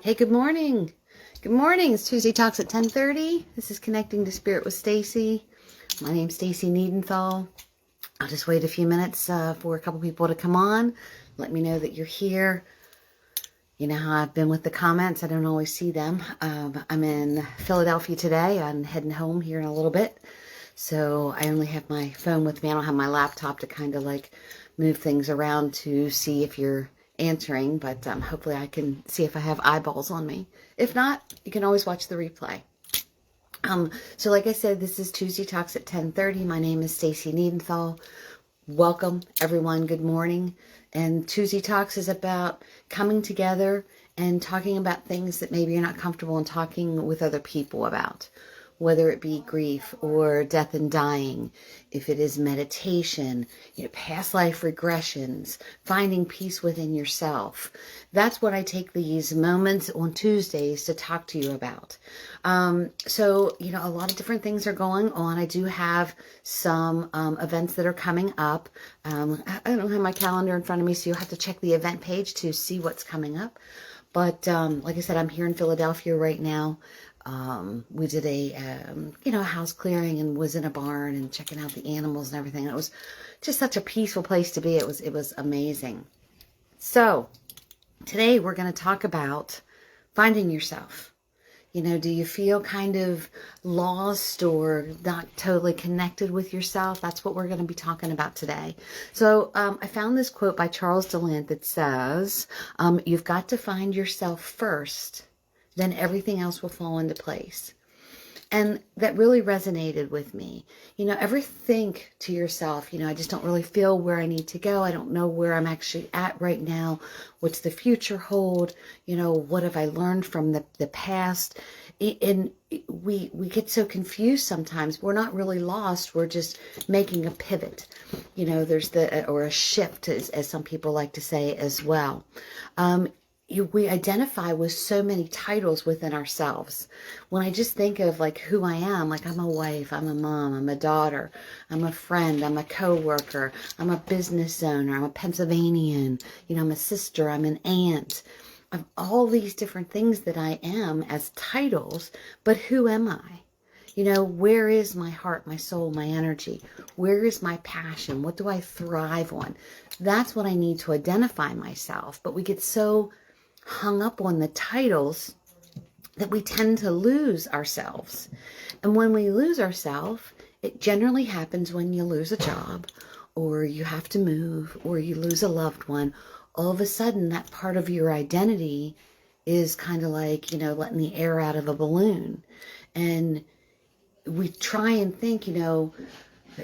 Hey, good morning. Good morning. It's Tuesday Talks at 10:30. This is Connecting to Spirit with Stacy. My name's Stacy Niedenthal. I'll just wait a few minutes for a couple people to come on. Let me know that you're here. You know how I've been with the comments. I don't always see them. I'm in Philadelphia today. I'm heading home here in a little bit. So I only have my phone with me. I don't have my laptop to kind of like move things around to see if you're answering, but hopefully I can see if I have eyeballs on me. If not, you can always watch the replay. So like I said, this is Tuesday Talks at 10:30. My name is Stacy Niedenthal. Welcome, everyone. Good morning. And Tuesday Talks is about coming together and talking about things that maybe you're not comfortable in talking with other people about, whether it be grief or death and dying, if it is meditation, past life regressions, finding peace within yourself. That's what I take these moments on Tuesdays to talk to you about. So, a lot of different things are going on. I do have some events that are coming up. I don't have my calendar in front of me, so you'll have to check the event page to see what's coming up. But like I said, I'm here in Philadelphia right now. We did a house clearing and was in a barn and checking out the animals and everything. It was just such a peaceful place to be. It was amazing. So today we're going to talk about finding yourself. Do you feel kind of lost or not totally connected with yourself? That's what we're going to be talking about today. So I found this quote by Charles DeLint that says, you've got to find yourself first, then everything else will fall into place. And that really resonated with me. Ever think to yourself, I just don't really feel where I need to go. I don't know where I'm actually at right now. What's the future hold? What have I learned from the past? And we get so confused sometimes. We're not really lost. We're just making a pivot. There's or a shift, as some people like to say as well. We identify with so many titles within ourselves. When I just think of like who I am, like I'm a wife, I'm a mom, I'm a daughter, I'm a friend, I'm a coworker, I'm a business owner, I'm a Pennsylvanian, I'm a sister, I'm an aunt. I'm all these different things that I am as titles, but who am I? Where is my heart, my soul, my energy? Where is my passion? What do I thrive on? That's what I need to identify myself. But we get so hung up on the titles that we tend to lose ourselves. And when we lose ourselves, it generally happens when you lose a job, or you have to move, or you lose a loved one. All of a sudden, that part of your identity is kind of like, letting the air out of a balloon. And we try and think,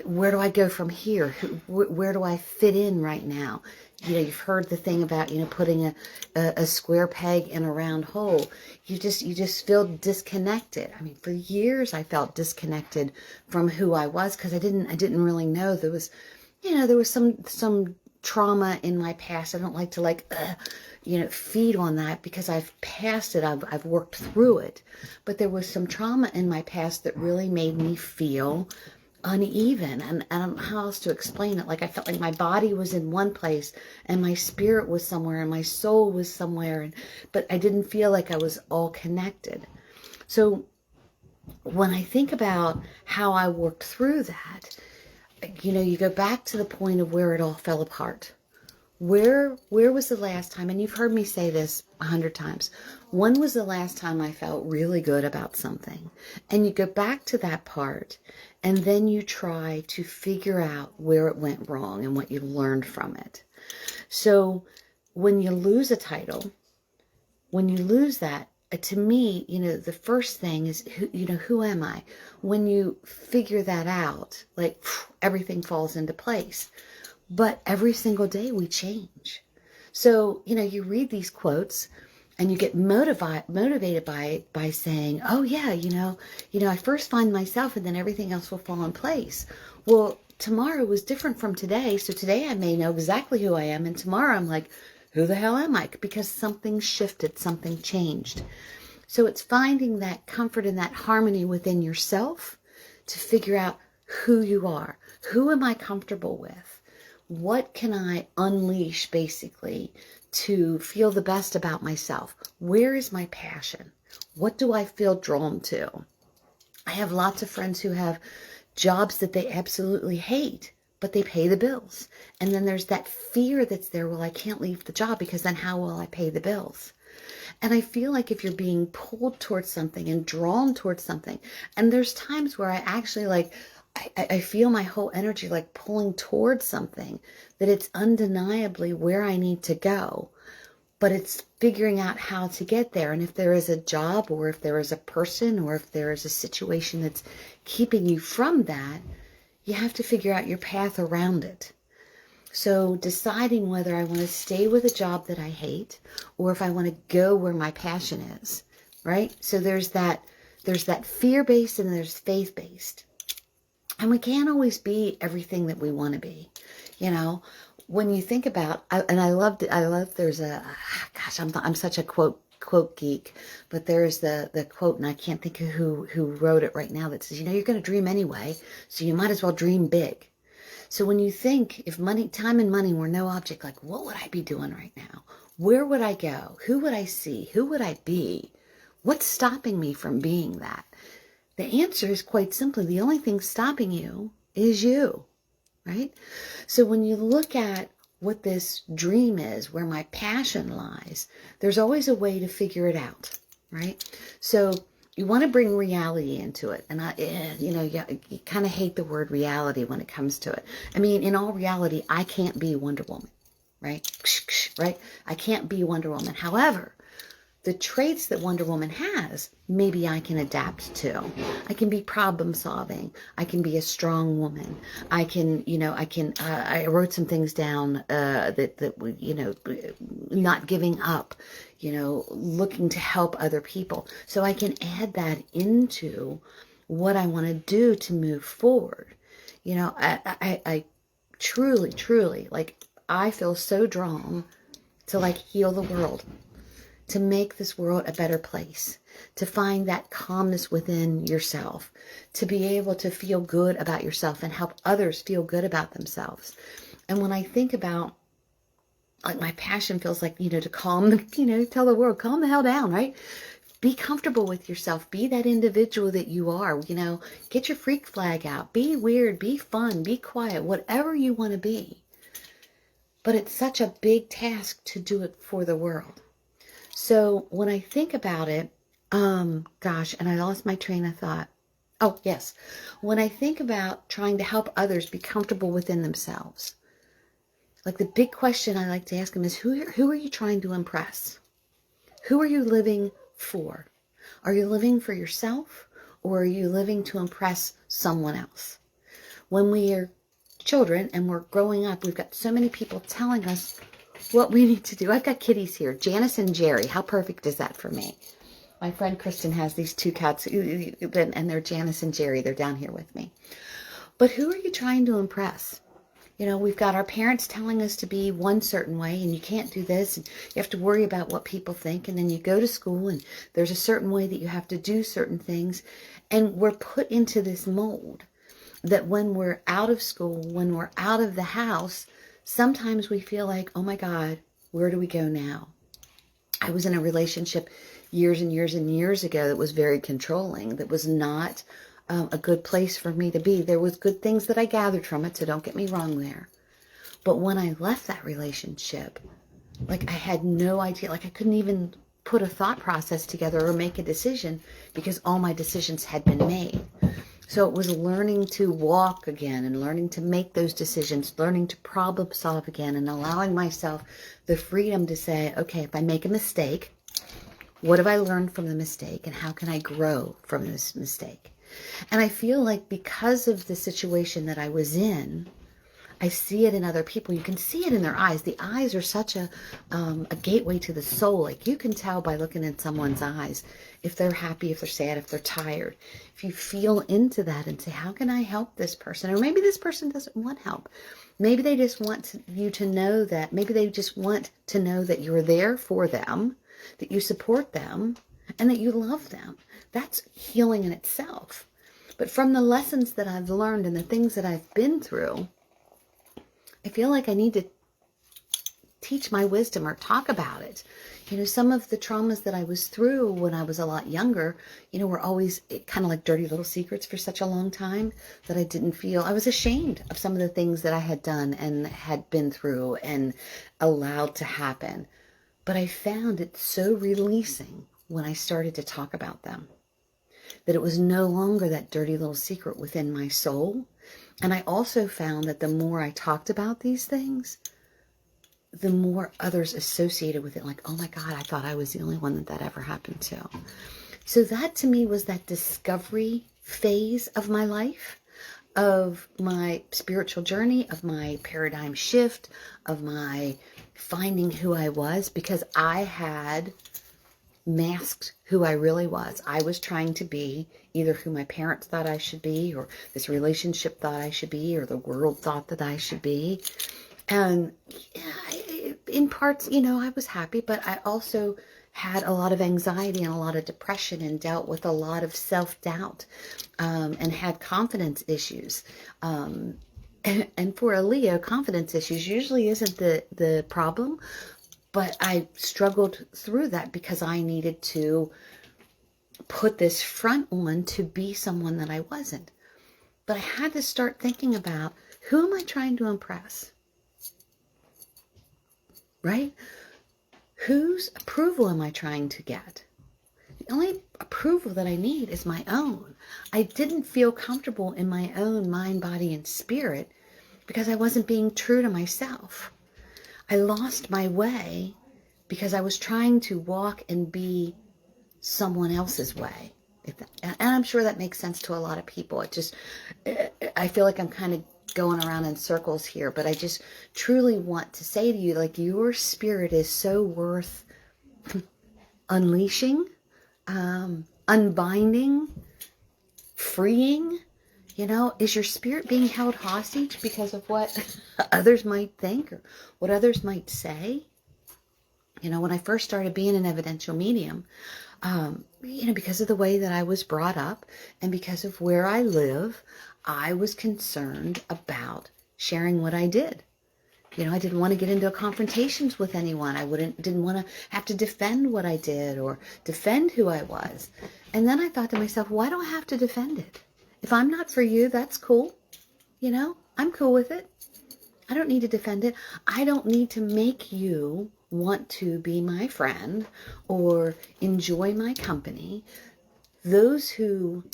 where do I go from here? Where do I fit in right now? You've heard the thing about, putting a square peg in a round hole. You just feel disconnected. I mean, for years I felt disconnected from who I was because I didn't really know there was some trauma in my past. I don't like to feed on that because I've passed it. I've worked through it. But there was some trauma in my past that really made me feel uneven, and I don't know how else to explain it. Like I felt like my body was in one place and my spirit was somewhere and my soul was somewhere, but I didn't feel like I was all connected. So when I think about how I worked through that, you go back to the point of where it all fell apart. Where was the last time, and you've heard me say this 100 times, when was the last time I felt really good about something? And you go back to that part, and then you try to figure out where it went wrong and what you learned from it. So when you lose a title, when you lose that, to me, the first thing is, who am I? When you figure that out, like everything falls into place. But every single day we change. So, you read these quotes and you get motivated by saying, oh yeah, I first find myself and then everything else will fall in place. Well, tomorrow was different from today. So today I may know exactly who I am. And tomorrow I'm like, who the hell am I? Because something shifted, something changed. So it's finding that comfort and that harmony within yourself to figure out who you are. Who am I comfortable with? What can I unleash basically to feel the best about myself. Where is my passion? What do I feel drawn to? I have lots of friends who have jobs that they absolutely hate, but they pay the bills. And then there's that fear that's there, well, I can't leave the job because then how will I pay the bills? And I feel like if you're being pulled towards something and drawn towards something, and there's times where I actually I feel my whole energy like pulling towards something, that it's undeniably where I need to go. But it's figuring out how to get there. And if there is a job, or if there is a person, or if there is a situation that's keeping you from that, you have to figure out your path around it. So deciding whether I want to stay with a job that I hate, or if I want to go where my passion is, right? So there's that fear-based and there's faith-based. And we can't always be everything that we want to be, you know. When you think about, I love there's gosh, I'm such a quote geek, but there's the quote, and I can't think of who wrote it right now, that says, you know, you're going to dream anyway, so you might as well dream big. So when you think, if time and money were no object, like, what would I be doing right now? Where would I go? Who would I see? Who would I be? What's stopping me from being that? The answer is quite simply, the only thing stopping you is you. Right? So when you look at what this dream is, where my passion lies, there's always a way to figure it out, right? So you want to bring reality into it. And you kind of hate the word reality when it comes to it. I mean, in all reality, I can't be Wonder Woman, right? Right? I can't be Wonder Woman. However, the traits that Wonder Woman has, maybe I can adapt to. I can be problem solving. I can be a strong woman. I wrote some things down not giving up, looking to help other people. So I can add that into what I want to do to move forward. I truly, I feel so drawn to heal the world, to make this world a better place, to find that calmness within yourself, to be able to feel good about yourself and help others feel good about themselves. And when I think about, my passion feels like, to calm, tell the world, calm the hell down, right? Be comfortable with yourself. Be that individual that you are, get your freak flag out. Be weird, be fun, be quiet, whatever you want to be. But it's such a big task to do it for the world. So when I think about it, and I lost my train of thought. Oh, yes. When I think about trying to help others be comfortable within themselves, the big question I like to ask them is, who are you trying to impress? Who are you living for? Are you living for yourself, or are you living to impress someone else? When we are children and we're growing up, we've got so many people telling us what we need to do. I've got kitties here, Janice and Jerry. How perfect is that for me? My friend Kristen has these two cats, and they're Janice and Jerry. They're down here with me. But who are you trying to impress? We've got our parents telling us to be one certain way, and you can't do this, and you have to worry about what people think. And then you go to school, and there's a certain way that you have to do certain things. And we're put into this mold that when we're out of school, when we're out of the house, sometimes we feel like, oh my God, where do we go now? I was in a relationship years and years and years ago that was very controlling, that was not a good place for me to be. There was good things that I gathered from it, so don't get me wrong there. But when I left that relationship, I had no idea, I couldn't even put a thought process together or make a decision because all my decisions had been made. So it was learning to walk again and learning to make those decisions, learning to problem solve again, and allowing myself the freedom to say, okay, if I make a mistake, what have I learned from the mistake, and how can I grow from this mistake? And I feel like because of the situation that I was in, I see it in other people. You can see it in their eyes. The eyes are such a gateway to the soul. You can tell by looking in someone's eyes if they're happy, if they're sad, if they're tired. If you feel into that and say, how can I help this person? Or maybe this person doesn't want help. Maybe they just want you to know that. Maybe they just want to know that you're there for them, that you support them, and that you love them. That's healing in itself. But from the lessons that I've learned and the things that I've been through, I feel like I need to teach my wisdom or talk about it. You know, some of the traumas that I was through when I was a lot younger, you know, were always kind of like dirty little secrets for such a long time that I didn't feel, I was ashamed of some of the things that I had done and had been through and allowed to happen. But I found it so releasing when I started to talk about them, that it was no longer that dirty little secret within my soul. And I also found that the more I talked about these things, the more others associated with it, like, oh my God, I thought I was the only one that ever happened to. So that to me was that discovery phase of my life, of my spiritual journey, of my paradigm shift, of my finding who I was, because I had masked who I really was. I was trying to be either who my parents thought I should be, or this relationship thought I should be, or the world thought that I should be. And in parts, you know, I was happy, but I also had a lot of anxiety and a lot of depression and dealt with a lot of self-doubt, and had confidence issues. And for a Leo, confidence issues usually isn't the problem, but I struggled through that because I needed to put this front on to be someone that I wasn't. But I had to start thinking about, who am I trying to impress? Right? Whose approval am I trying to get? The only approval that I need is my own. I didn't feel comfortable in my own mind, body, and spirit because I wasn't being true to myself. I lost my way because I was trying to walk and be someone else's way. And I'm sure that makes sense to a lot of people. I feel like I'm kind of going around in circles here, but I just truly want to say to you, like, your spirit is so worth unleashing, unbinding, freeing. You know, is your spirit being held hostage because of what others might think or what others might say? You know, when I first started being an evidential medium, you know, because of the way that I was brought up and because of where I live, I was concerned about sharing what I did. You know, I didn't want to get into confrontations with anyone. I didn't want to have to defend what I did or defend who I was. And then I thought to myself, why do I have to defend it? If I'm not for you, that's cool. You know, I'm cool with it. I don't need to defend it. I don't need to make you want to be my friend or enjoy my company. Those who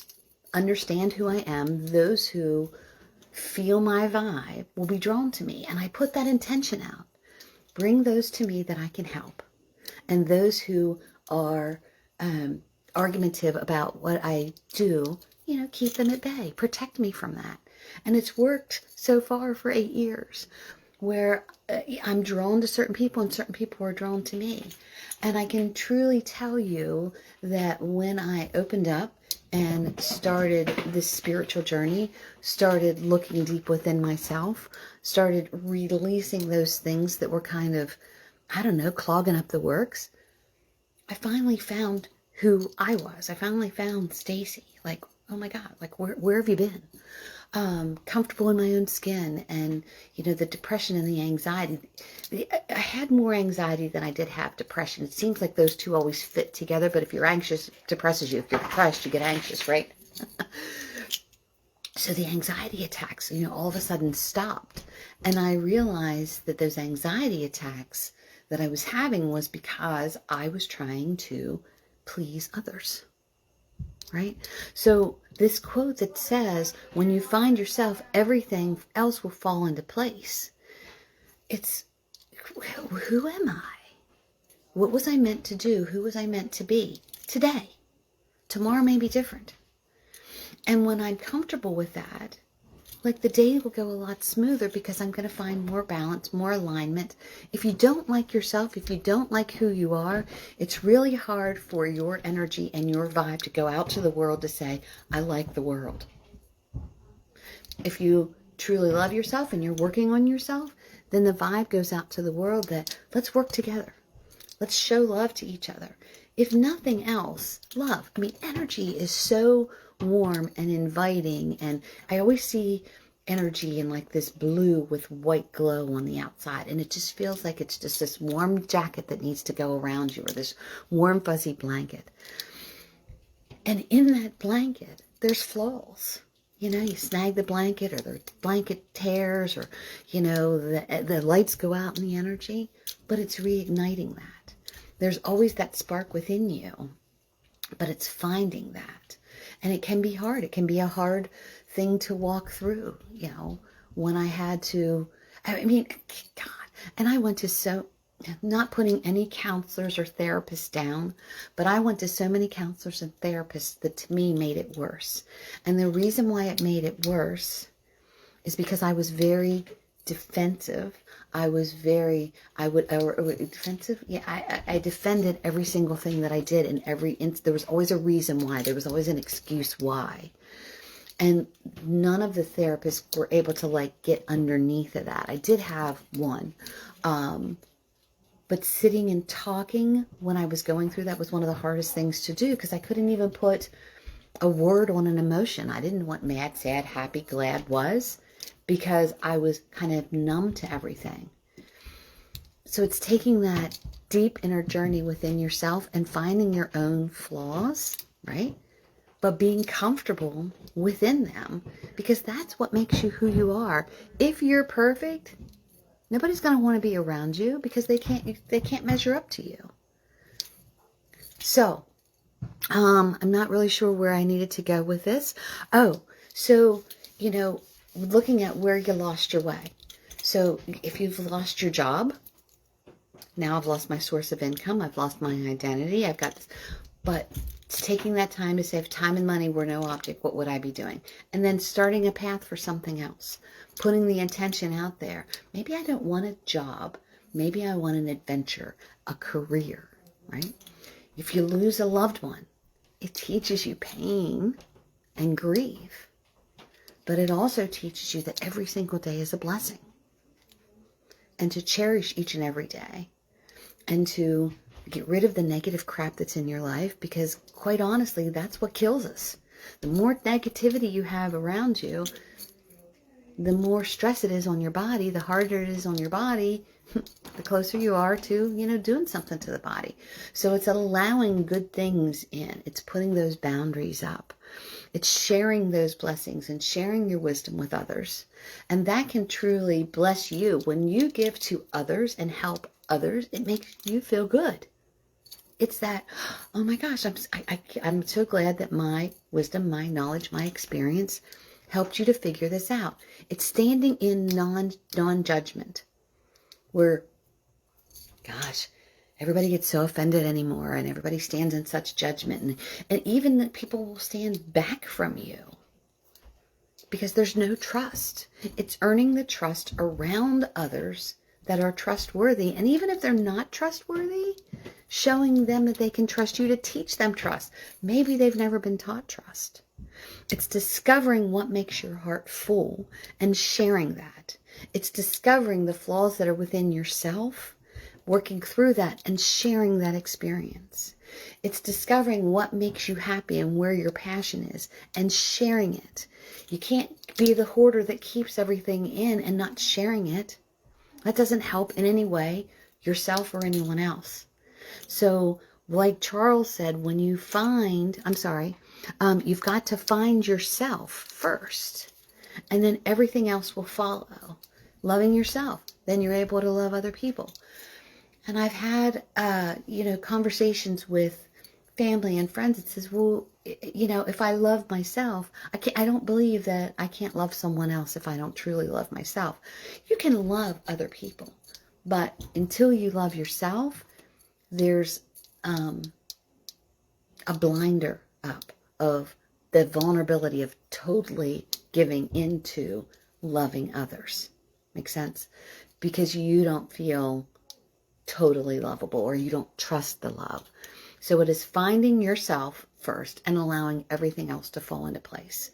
understand who I am, those who feel my vibe will be drawn to me. And I put that intention out. Bring those to me that I can help. And those who are argumentative about what I do, you know, keep them at bay. Protect me from that. And it's worked so far for 8 years, where I'm drawn to certain people and certain people are drawn to me. And I can truly tell you that when I opened up and started this spiritual journey, started looking deep within myself, started releasing those things that were kind of, I don't know, clogging up the works, I finally found who I was. I finally found Stacy. Like, oh my God, like where have you been? Comfortable in my own skin, and you know, the depression and the anxiety. I had more anxiety than I did have depression. It seems like those two always fit together, but if you're anxious, it depresses you. If you're depressed, you get anxious, right? So the anxiety attacks, you know, all of a sudden stopped. And I realized that those anxiety attacks that I was having was because I was trying to please others. Right? So this quote that says, when you find yourself, everything else will fall into place. It's, who am I? What was I meant to do? Who was I meant to be today? Tomorrow may be different. And when I'm comfortable with that, like, the day will go a lot smoother because I'm going to find more balance, more alignment. If you don't like yourself, if you don't like who you are, it's really hard for your energy and your vibe to go out to the world to say, I like the world. If you truly love yourself and you're working on yourself, then the vibe goes out to the world that let's work together. Let's show love to each other. If nothing else, love. I mean, energy is so warm and inviting, and I always see energy and like this blue with white glow on the outside. And it just feels like it's just this warm jacket that needs to go around you, or this warm fuzzy blanket. And in that blanket, there's flaws. You know, you snag the blanket, or the blanket tears, or, you know, the lights go out in the energy, but it's reigniting that. There's always that spark within you, but it's finding that. And it can be hard. It can be a hard thing to walk through, you know, when I had to, I mean, God, and I went to not putting any counselors or therapists down, but I went to so many counselors and therapists that to me made it worse. And the reason why it made it worse is because I was very defensive. Defensive? Yeah, I defended every single thing that I did, and there was always a reason why. There was always an excuse why. And none of the therapists were able to like get underneath of that. I did have one. But sitting and talking when I was going through that was one of the hardest things to do, because I couldn't even put a word on an emotion. I didn't know what mad, sad, happy, glad was, because I was kind of numb to everything. So it's taking that deep inner journey within yourself and finding your own flaws, right? But being comfortable within them, because that's what makes you who you are. If you're perfect, nobody's going to want to be around you, because they can't measure up to you. So, I'm not really sure where I needed to go with this. Oh, so, you know, looking at where you lost your way. So if you've lost your job, now I've lost my source of income, I've lost my identity, I've got this, but taking that time to say if time and money were no object, what would I be doing? And then starting a path for something else, putting the intention out there. Maybe I don't want a job. Maybe I want an adventure, a career, right? If you lose a loved one, it teaches you pain and grief, but it also teaches you that every single day is a blessing, and to cherish each and every day, and to get rid of the negative crap that's in your life, because quite honestly, that's what kills us. The more negativity you have around you, the more stress it is on your body, the harder it is on your body, the closer you are to, you know, doing something to the body. So it's allowing good things in. It's putting those boundaries up. It's sharing those blessings and sharing your wisdom with others. And that can truly bless you. When you give to others and help others, it makes you feel good. It's that, oh my gosh, I'm so glad that my wisdom, my knowledge, my experience helped you to figure this out. It's standing in non-judgment, where, gosh, everybody gets so offended anymore, and everybody stands in such judgment, and even that people will stand back from you because there's no trust. It's earning the trust around others that are trustworthy, and even if they're not trustworthy, showing them that they can trust you, to teach them trust. Maybe they've never been taught trust. It's discovering what makes your heart full and sharing that. It's discovering the flaws that are within yourself, working through that and sharing that experience. It's discovering what makes you happy and where your passion is and sharing it. You can't be the hoarder that keeps everything in and not sharing it. That doesn't help in any way yourself or anyone else. So like Charles said, when you you've got to find yourself first, and then everything else will follow. Loving yourself, then you're able to love other people. And I've had, conversations with family and friends that says, well, if I love myself, I don't believe that I can't love someone else if I don't truly love myself. You can love other people, but until you love yourself, there's a blinder up of the vulnerability of totally giving into loving others. Makes sense? Because you don't feel totally lovable, or you don't trust the love. So it is finding yourself first and allowing everything else to fall into place.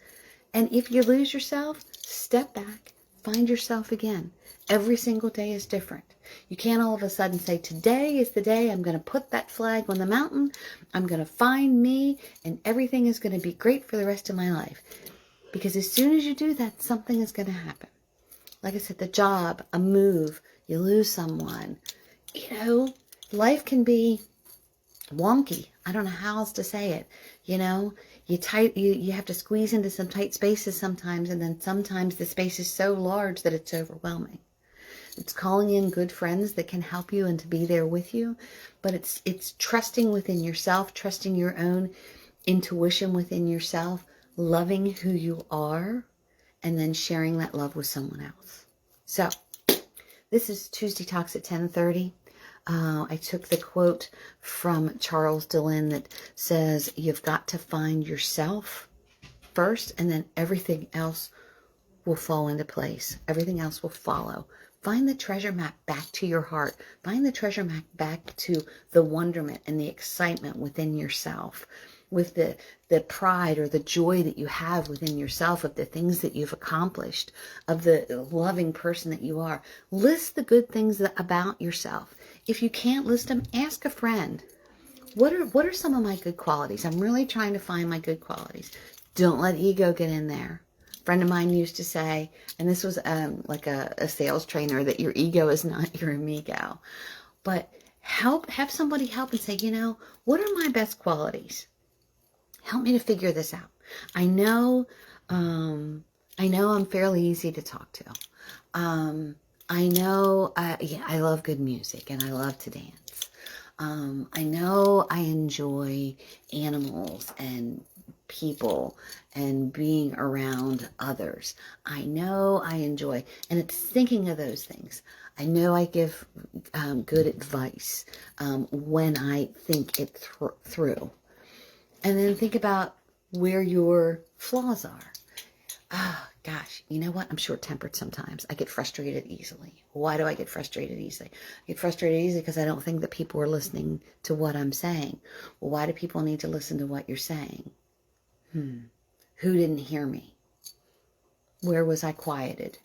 And if you lose yourself, step back, find yourself again. Every single day is different. You can't all of a sudden say, today is the day I'm going to put that flag on the mountain. I'm going to find me and everything is going to be great for the rest of my life. Because as soon as you do that, something is going to happen. Like I said, the job, a move, you lose someone. You know, life can be wonky. I don't know how else to say it. You know, you have to squeeze into some tight spaces sometimes, and then sometimes the space is so large that it's overwhelming. It's calling in good friends that can help you and to be there with you, but it's trusting within yourself, trusting your own intuition within yourself, loving who you are, and then sharing that love with someone else. So, this is Tuesday Talks at 10:30. I took the quote from Charles Dillon that says, you've got to find yourself first, and then everything else will fall into place. Everything else will follow. Find the treasure map back to your heart. Find the treasure map back to the wonderment and the excitement within yourself, with the pride or the joy that you have within yourself of the things that you've accomplished, of the loving person that you are. List the good things about yourself. If you can't list them, ask a friend. What are some of my good qualities? I'm really trying to find my good qualities. Don't let ego get in there. A friend of mine used to say, and this was like a sales trainer, that your ego is not your amigo. But have somebody help and say, you know, what are my best qualities? Help me to figure this out. I know I'm fairly easy to talk to. I know I love good music and I love to dance. I know I enjoy animals and people and being around others. I know I enjoy, and it's thinking of those things. I know I give good advice when I think it through. And then think about where your flaws are. Ah, gosh, you know what? I'm short-tempered sometimes. I get frustrated easily. Why do I get frustrated easily? I get frustrated easily because I don't think that people are listening to what I'm saying. Well, why do people need to listen to what you're saying? Who didn't hear me? Where was I quieted?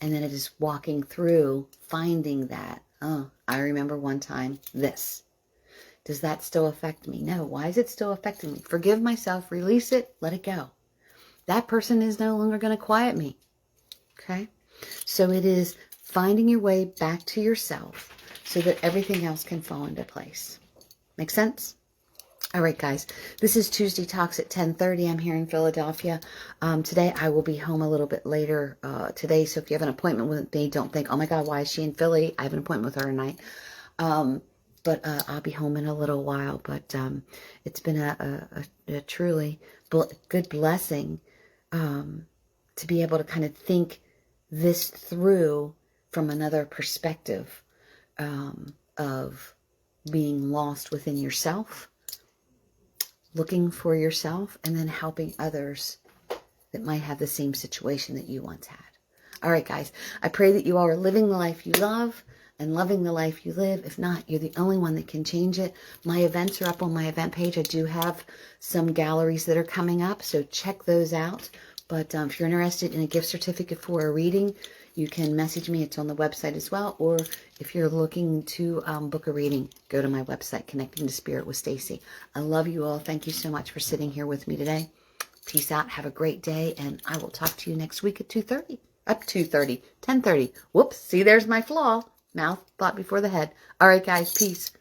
And then it is walking through, finding that, oh, I remember one time this. Does that still affect me? No. Why is it still affecting me? Forgive myself, release it, let it go. That person is no longer going to quiet me. Okay? So it is finding your way back to yourself so that everything else can fall into place. Make sense? All right, guys. This is Tuesday Talks at 10:30. I'm here in Philadelphia. Today I will be home a little bit later today. So if you have an appointment with me, don't think, oh my God, why is she in Philly? I have an appointment with her tonight. But I'll be home in a little while. But it's been a truly good blessing to be able to kind of think this through from another perspective of being lost within yourself, looking for yourself, and then helping others that might have the same situation that you once had. All right, guys, I pray that you all are living the life you love and loving the life you live. If not, you're the only one that can change it. My events are up on my event page. I do have some galleries that are coming up, so check those out. But if you're interested in a gift certificate for a reading, you can message me. It's on the website as well. Or if you're looking to book a reading, go to my website, Connecting to Spirit with Stacy. I love you all. Thank you so much for sitting here with me today. Peace out. Have a great day. And I will talk to you next week at 2:30. Up 2:30. 10:30. Whoops. See, there's my flaw. Mouth, thought before the head. All right, guys. Peace.